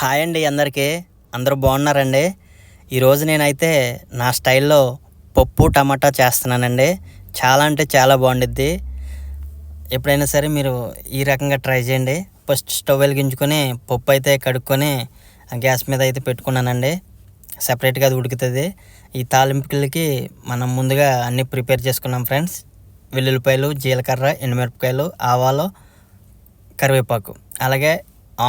Hi అండి అందరికీ. అందరూ బాగున్నారండి? ఈరోజు నేనైతే నా స్టైల్లో పప్పు టమాటా చేస్తున్నానండి. చాలా అంటే చాలా బాగుండిద్ది. ఎప్పుడైనా సరే మీరు ఈ రకంగా ట్రై చేయండి. ఫస్ట్ స్టవ్ వెలిగించుకొని పప్పు అయితే కడుక్కొని గ్యాస్ మీద అయితే పెట్టుకున్నానండి. సపరేట్గా అది ఉడుకుతుంది. ఈ తాలింపులకి మనం ముందుగా అన్నీ ప్రిపేర్ చేసుకున్నాం ఫ్రెండ్స్. వెల్లుల్లిపాయలు, జీలకర్ర, ఎండుమిరపకాయలు, ఆవాలు, కరివేపాకు, అలాగే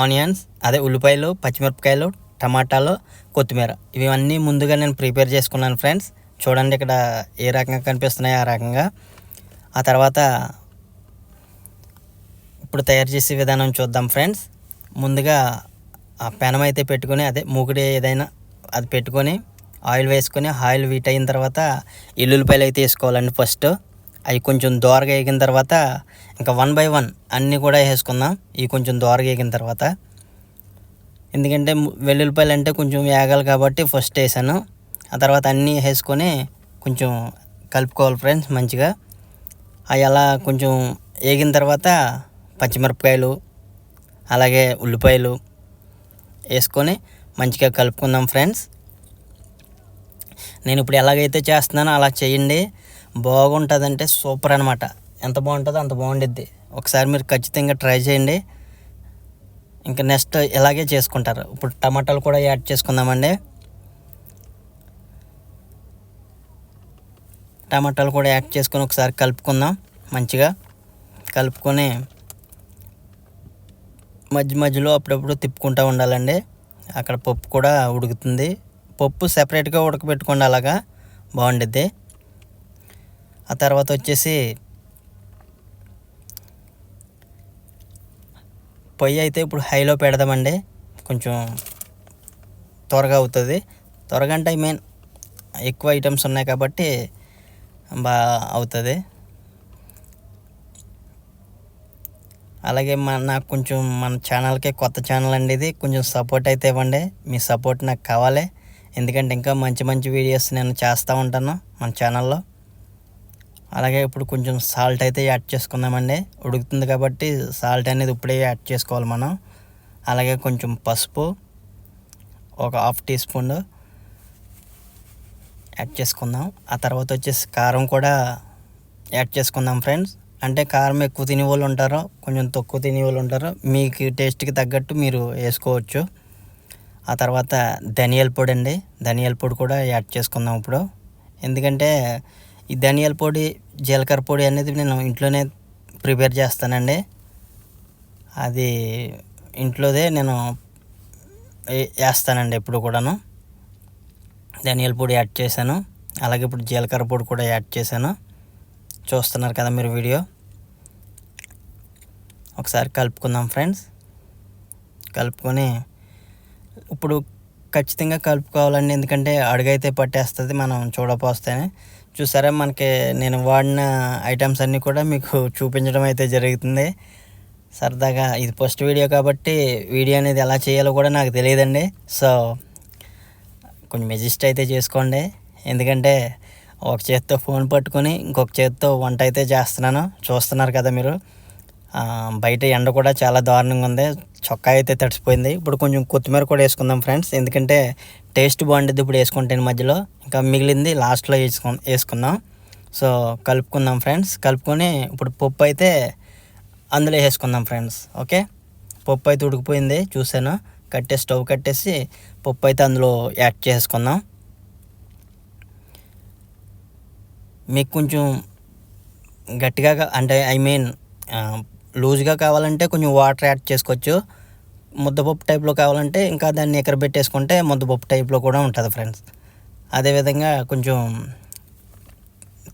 ఆనియన్స్, అదే ఉల్లిపాయలు, పచ్చిమిరపకాయలు, టమాటాలు, కొత్తిమీర, ఇవన్నీ ముందుగా నేను ప్రిపేర్ చేసుకున్నాను ఫ్రెండ్స్. చూడండి ఇక్కడ ఏ రకంగా కనిపిస్తున్నాయో ఆ రకంగా. ఆ తర్వాత ఇప్పుడు తయారు చేసే విధానం చూద్దాం ఫ్రెండ్స్. ముందుగా ఆ పెనం అయితే పెట్టుకొని, అదే మూకుడి ఏదైనా అది పెట్టుకొని ఆయిల్ వేసుకొని, ఆయిల్ హీట్ అయిన తర్వాత ఎల్లుల్లిపాయలు అయితే వేసుకోవాలండి. ఫస్ట్ అవి కొంచెం దోరగా వేగిన తర్వాత ఇంకా 1 by 1 అన్నీ కూడా వేసుకుందాం. ఇవి కొంచెం దోరగా వేగిన తర్వాత, ఎందుకంటే వెల్లుల్లిపాయలు అంటే కొంచెం వేగాలి కాబట్టి ఫస్ట్ వేసాను. ఆ తర్వాత అన్నీ వేసుకొని కొంచెం కలుపుకోవాలి ఫ్రెండ్స్ మంచిగా. అవి అలా కొంచెం వేగిన తర్వాత పచ్చిమిరపకాయలు, అలాగే ఉల్లిపాయలు వేసుకొని మంచిగా కలుపుకుందాం ఫ్రెండ్స్. నేను ఇప్పుడు ఎలాగైతే చేస్తున్నానో అలా చేయండి. బాగుంటుందంటే సూపర్ అనమాట. ఎంత బాగుంటుందో అంత బాగుండిద్ది. ఒకసారి మీరు ఖచ్చితంగా ట్రై చేయండి. ఇంకా నెక్స్ట్ ఇలాగే చేసుకుంటారు. ఇప్పుడు టమాటాలు కూడా యాడ్ చేసుకుందామండి. టమాటాలు కూడా యాడ్ చేసుకొని ఒకసారి కలుపుకుందాం. మంచిగా కలుపుకొని మధ్య మధ్యలో అప్పుడప్పుడు తిప్పుకుంటూ ఉండాలండి. అక్కడ పప్పు కూడా ఉడుకుతుంది. పప్పు సెపరేట్గా ఉడకబెట్టుకోండి, అలాగా బాగుండిద్ది. ఆ తర్వాత వచ్చేసి పొయ్యి అయితే ఇప్పుడు హైలో పెడదామండి. కొంచెం త్వరగా అవుతుంది. త్వరగా అంటే ఎక్కువ ఐటమ్స్ ఉన్నాయి కాబట్టి బాగా అవుతుంది. అలాగే నాకు కొంచెం మన ఛానల్కి కొత్త ఛానల్ అండి ఇది. కొంచెం సపోర్ట్ అయితే ఇవ్వండి. మీ సపోర్ట్ నాకు కావాలి. ఎందుకంటే ఇంకా మంచి మంచి వీడియోస్ నేను చేస్తూ ఉంటాను మన ఛానల్లో. అలాగే ఇప్పుడు కొంచెం సాల్ట్ అయితే యాడ్ చేసుకుందామండి. ఉడుకుతుంది కాబట్టి సాల్ట్ అనేది ఇప్పుడే యాడ్ చేసుకోవాలి మనం. అలాగే కొంచెం పసుపు ఒక 1/2 టీ స్పూన్ యాడ్ చేసుకుందాం. ఆ తర్వాత వచ్చేసి కారం కూడా యాడ్ చేసుకుందాం ఫ్రెండ్స్. అంటే కారం ఎక్కువ తినే వాళ్ళు ఉంటారు, కొంచెం తక్కువ తినే వాళ్ళు ఉంటారు. మీకు టేస్ట్కి తగ్గట్టు మీరు వేసుకోవచ్చు. ఆ తర్వాత ధనియాల పొడి అండి. ధనియాల పొడి కూడా యాడ్ చేసుకుందాం ఇప్పుడు. ఎందుకంటే ఈ ధనియాల పొడి, జీలకర్ర పొడి అనేది నేను ఇంట్లోనే ప్రిపేర్ చేస్తానండి. అది ఇంట్లోదే నేను వేస్తానండి ఎప్పుడు కూడాను. ధనియాల పొడి యాడ్ చేశాను. అలాగే ఇప్పుడు జీలకర్ర పొడి కూడా యాడ్ చేశాను. చూస్తున్నారు కదా మీరు వీడియో. ఒకసారి కలుపుకుందాం ఫ్రెండ్స్. కలుపుకొని ఇప్పుడు ఖచ్చితంగా కలుపుకోవాలండి. ఎందుకంటే అడుగైతే పట్టేస్తుంది మనం చూడపోస్తేనే. చూసారా, మనకి నేను వాడిన ఐటమ్స్ అన్నీ కూడా మీకు చూపించడం అయితే జరుగుతుంది. సరదాగా ఇది ఫస్ట్ వీడియో కాబట్టి వీడియో అనేది ఎలా చేయాలో కూడా నాకు తెలియదండి. సో కొంచెం అడ్జస్ట్ అయితే చేసుకోండి. ఎందుకంటే ఒక చేత్తో ఫోన్ పట్టుకొని ఇంకొక చేత్తో వంట అయితే చేస్తున్నాను. చూస్తున్నారు కదా మీరు. బయట ఎండ కూడా చాలా దారుణంగా ఉంది. చొక్కా అయితే తడిసిపోయింది. ఇప్పుడు కొంచెం కొత్తిమీర కూడా వేసుకుందాం ఫ్రెండ్స్. ఎందుకంటే టేస్ట్ బాగుంటుంది ఇప్పుడు వేసుకుంటే మధ్యలో. ఇంకా మిగిలింది లాస్ట్లో వేసుకుందాం. సో కలుపుకుందాం ఫ్రెండ్స్. కలుపుకొని ఇప్పుడు పప్పు అయితే అందులో వేసుకుందాం ఫ్రెండ్స్. ఓకే, పప్పు అయితే ఉడికిపోయింది చూసాను. స్టవ్ కట్టేసి పప్పు అయితే అందులో యాడ్ చేసుకుందాం. మీకు కొంచెం గట్టిగా అంటే లూజ్గా కావాలంటే కొంచెం వాటర్ యాడ్ చేసుకోవచ్చు. ముద్దపప్పు టైప్లో కావాలంటే ఇంకా దాన్ని ఎకరబెట్టేసుకుంటే ముద్దపప్పు టైప్లో కూడా ఉంటుంది ఫ్రెండ్స్. అదేవిధంగా కొంచెం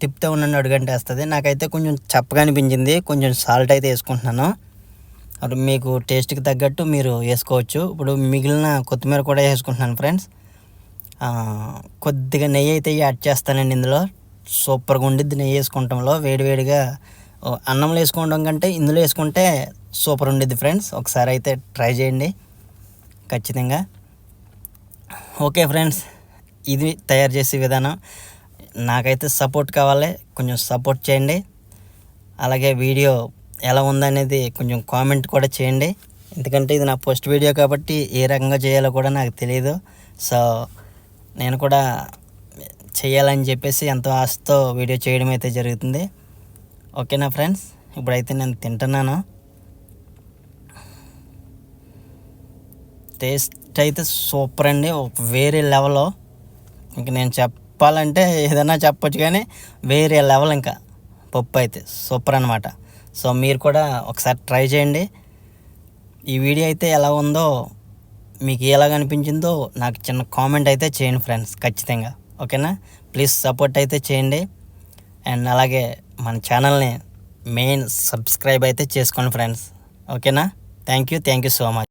తిప్పుతూ ఉండండి, అడుగంటే వేస్తుంది. నాకైతే కొంచెం చప్పగా అనిపించింది. కొంచెం సాల్ట్ అయితే వేసుకుంటున్నాను. అప్పుడు మీకు టేస్ట్కి తగ్గట్టు మీరు వేసుకోవచ్చు. ఇప్పుడు మిగిలిన కొత్తిమీర కూడా వేసుకుంటున్నాను ఫ్రెండ్స్. కొద్దిగా నెయ్యి అయితే యాడ్ చేస్తానండి ఇందులో. సూపర్గా ఉండిద్ది నెయ్యి వేసుకుంటాంలో. వేడివేడిగా అన్నంలో వేసుకోవడం కంటే ఇందులో వేసుకుంటే సూపర్ ఉండిద్ది ఫ్రెండ్స్. ఒకసారి అయితే ట్రై చేయండి ఖచ్చితంగా. ఓకే ఫ్రెండ్స్, ఇది తయారు చేసే విధానం. నాకైతే సపోర్ట్ కావాలి, కొంచెం సపోర్ట్ చేయండి. అలాగే వీడియో ఎలా ఉందనేది కొంచెం కామెంట్ కూడా చేయండి. ఎందుకంటే ఇది నా ఫస్ట్ వీడియో కాబట్టి ఏ రకంగా చేయాలో కూడా నాకు తెలియదు. సో నేను కూడా చేయాలని చెప్పేసి ఎంతో ఆశతో వీడియో చేయడం అయితే జరుగుతుంది. ఓకేనా ఫ్రెండ్స్, ఇప్పుడైతే నేను తింటున్నాను. టేస్ట్ అయితే సూపర్ అండి, వేరే లెవెల్. ఇంక నేను చెప్పాలంటే ఏదైనా చెప్పొచ్చు, కానీ వేరే లెవెల్. ఇంకా పప్పు అయితే సూపర్ అనమాట. సో మీరు కూడా ఒకసారి ట్రై చేయండి. ఈ వీడియో అయితే ఎలా ఉందో, మీకు ఎలాగ అనిపించిందో నాకు చిన్న కామెంట్ అయితే చేయండి ఫ్రెండ్స్, ఖచ్చితంగా. ఓకేనా, ప్లీజ్ సపోర్ట్ అయితే చేయండి. అండ్ అలాగే మన ఛానల్ని మెయిన్ సబ్స్క్రైబ్ అయితే చేసుకోండి ఫ్రెండ్స్. ఓకేనా, థ్యాంక్ యూ సో మచ్.